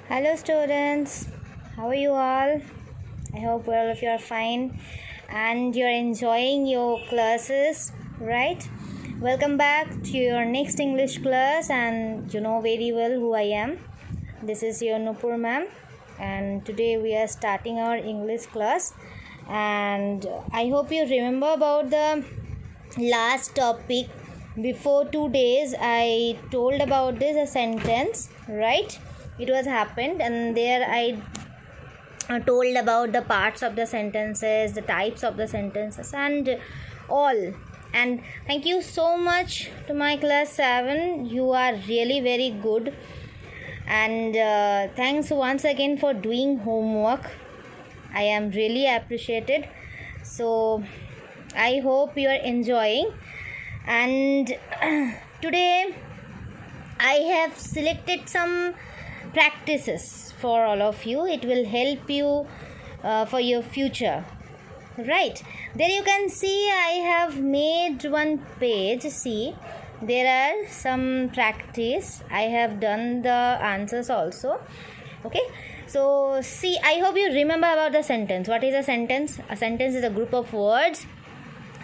Hello, students. How are you all? I hope all of you are fine and you're enjoying your classes, right? Welcome back to your next English class, and you know very well who I am. This is your Nupur ma'am, and today we are starting our English class. And I hope you remember about the last topic. Before 2 days I told about this a sentence, right? It was happened, and there I told about the parts of the sentences, the types of the sentences, and all. And thank you so much to my class 7. You are really very good, and thanks once again for doing homework. I am really appreciated. So I hope you are enjoying. And today I have selected some practices for all of you. It will help you for your future, right? There you can see I have made one page. See, there are some practice. I have done the answers also. Okay, so see, I hope you remember about the sentence. What is a sentence? A sentence is a group of words.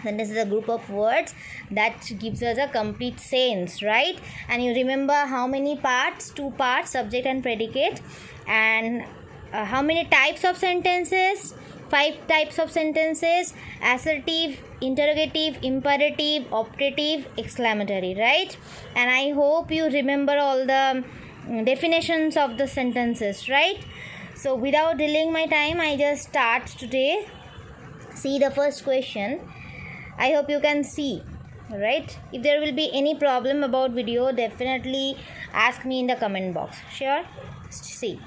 Sentence is a group of words that gives us a complete sense, right? And you remember how many parts? 2 parts, subject and predicate. And how many types of sentences? 5 types of sentences: assertive, interrogative, imperative, optative, exclamatory, right? And I hope you remember all the definitions of the sentences, right? So without delaying my time, I just start today. See the first question. I hope you can see, right? If there will be any problem about video, definitely ask me in the comment box. Sure? See,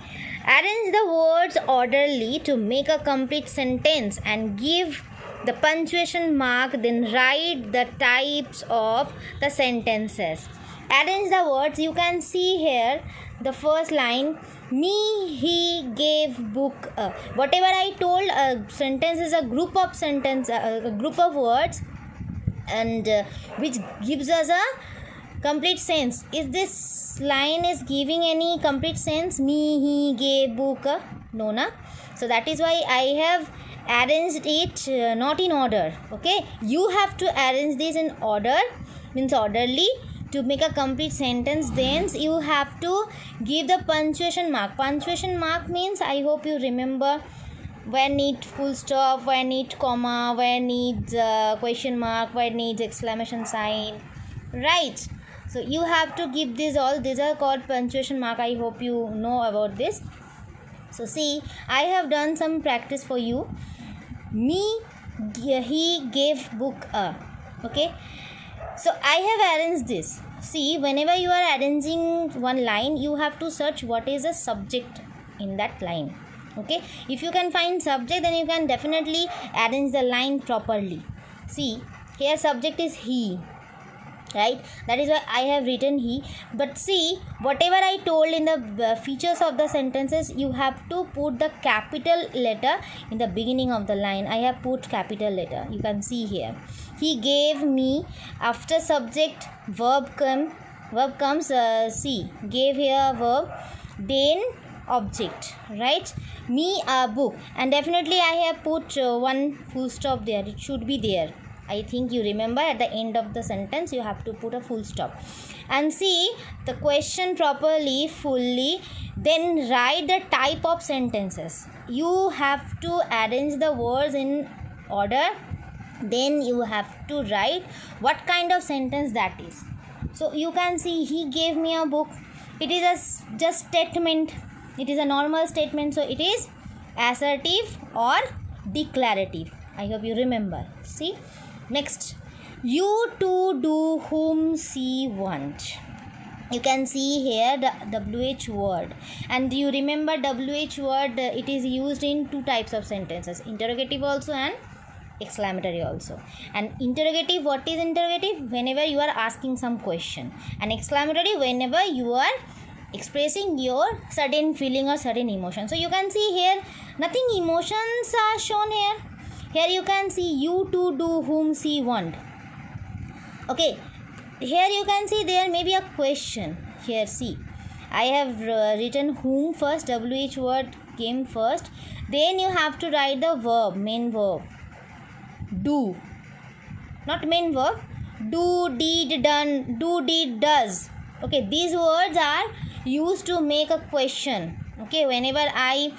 arrange the words orderly to make a complete sentence and give the punctuation mark, then write the types of the sentences. Arrange the words. You can see here the first line, me, he, gave, book. Whatever I told, a sentence is a group of a group of words, and which gives us a complete sense. Is this line is giving any complete sense? Me, he, gave, book. No, na. So that is why I have arranged it not in order. Okay, you have to arrange this in order, means orderly, to make a complete sentence. Then you have to give the punctuation mark. Punctuation mark means, I hope you remember, where need full stop, where need comma, where needs question mark, where needs exclamation sign, right? So you have to give this all. These are called punctuation mark. I hope you know about this. So see, I have done some practice for you. Me, he, gave, book. Okay, so I have arranged this. See, whenever you are arranging one line, you have to search what is the subject in that line. Okay, if you can find subject, then you can definitely arrange the line properly. See, here subject is he, right? That is why I have written he. But see, whatever I told in the features of the sentences, you have to put the capital letter in the beginning of the line. I have put capital letter. You can see here. He gave me. After subject, verb comes. See, gave here verb, then object, right? Me, a book. And definitely I have put one full stop there. It should be there. I think you remember, at the end of the sentence you have to put a full stop. And see the question properly, fully, then write the type of sentences. You have to arrange the words in order, then you have to write what kind of sentence that is. So you can see, he gave me a book. It is a just statement. It is a normal statement, so it is assertive or declarative. I hope you remember. See, next, you to do whom she want. You can see here the WH word, and you remember WH word, it is used in 2 types of sentences, interrogative also and exclamatory also. And interrogative, what is interrogative? Whenever you are asking some question, and exclamatory whenever you are expressing your certain feeling or certain emotion. So you can see here nothing emotions are shown here. Here you can see you to do whom she want. Okay, here you can see there may be a question. Here see, I have written whom first, WH word came first. Then you have to write the verb, main verb. Do. Not main verb. Do, did, done, do, did, does. Okay, these words are used to make a question. Okay, whenever I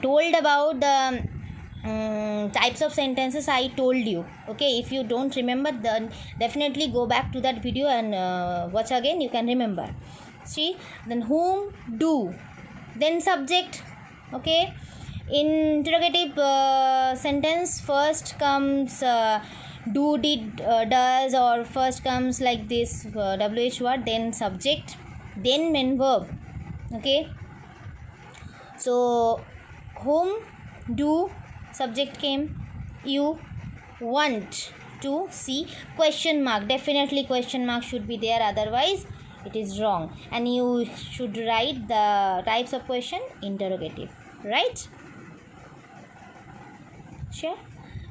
told about the types of sentences, I told you. Okay, if you don't remember, then definitely go back to that video and watch again, you can remember. See, then whom, do, then subject. Okay, in interrogative sentence, first comes do, did, does, or first comes like this WH word, then subject, then main verb. Okay, so whom, do, subject came. You want to see, question mark, definitely question mark should be there, otherwise it is wrong. And you should write the types of question, interrogative, right? Sure.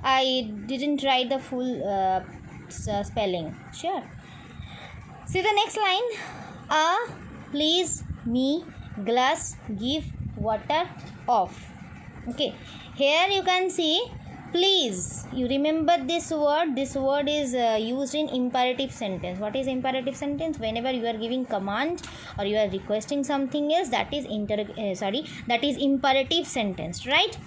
I didn't write the full spelling. Sure. See the next line. Please me glass give water off. Okay, here you can see please. You remember this word. This word is used in imperative sentence. What is imperative sentence? Whenever you are giving command or you are requesting something else, that is that is imperative sentence, right?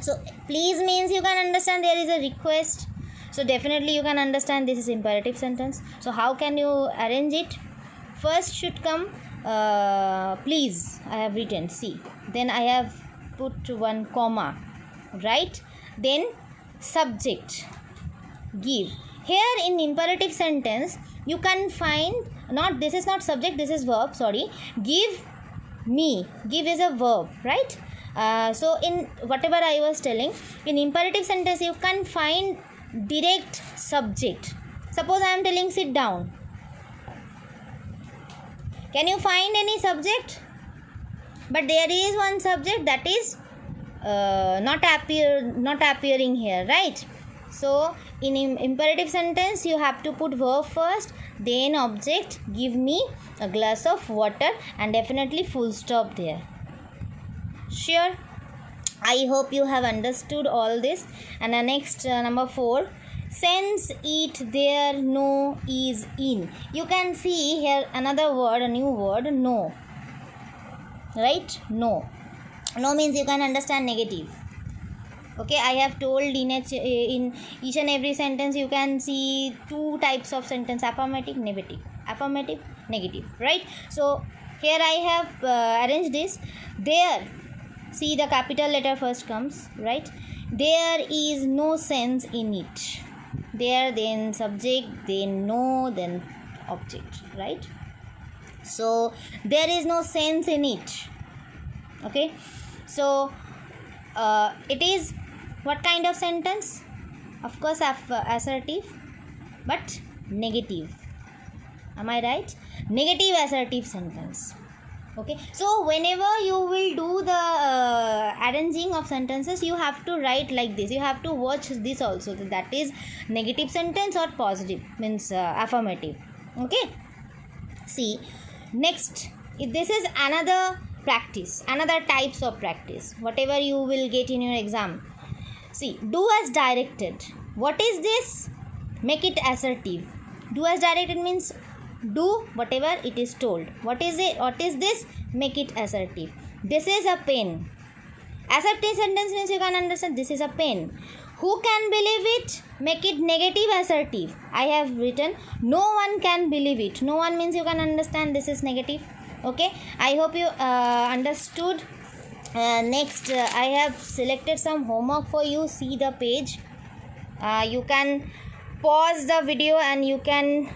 So please means you can understand there is a request, so definitely you can understand this is imperative sentence. So how can you arrange it? First should come please, I have written, see, then I have put one comma, right? Then subject, give. Here in imperative sentence you can find, not, this is not subject, this is verb, sorry. Give me, give is a verb, right? So in whatever I was telling, in imperative sentence you can find direct subject. Suppose I am telling sit down, can you find any subject? But there is one subject that is not appearing here, right? So in imperative sentence you have to put verb first, then object, give me a glass of water, and definitely full stop there. Sure, I hope you have understood all this. And the next number 4, sense, it, there, no, is, in. You can see here another word, a new word, no, right? No means you can understand negative. Okay, I have told in each and every sentence you can see 2 types of sentence, affirmative, negative, right? So here I have arranged this. There, see the capital letter first comes, right? There is no sense in it. There, then subject, then no, then object, right? So there is no sense in it. Okay, so it is what kind of sentence? Of course assertive, but negative. Am I right? Negative assertive sentence. Okay, so whenever you will do the arranging of sentences, you have to write like this. You have to watch this also, that is negative sentence or positive, means affirmative. Okay, see, next, this is another practice, another types of practice, whatever you will get in your exam. See, do as directed. What is this? Make it assertive. Do as directed means do whatever it is told. What is it? What is this? Make it assertive. This is a pen. Assertive sentence means you can understand this is a pen. Who can believe it? Make it negative assertive. I have written no one can believe it. No one means you can understand this is negative. Okay, I hope you understood. Next, I have selected some homework for you. See the page. You can pause the video and you can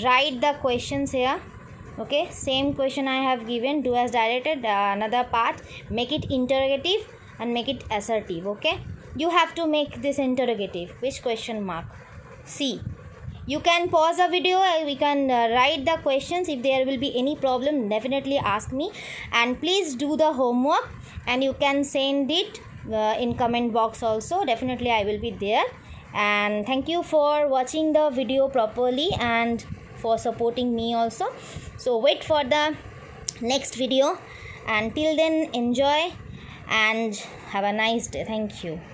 write the questions here. Okay, same question I have given. Do as directed. Another part, make it interrogative and make it assertive. Okay, you have to make this interrogative. Which question mark? See, you can pause the video. We can write the questions. If there will be any problem, definitely ask me, and please do the homework, and you can send it in comment box also. Definitely I will be there. And thank you for watching the video properly and for supporting me also. So wait for the next video. And till then, enjoy and have a nice day. Thank you.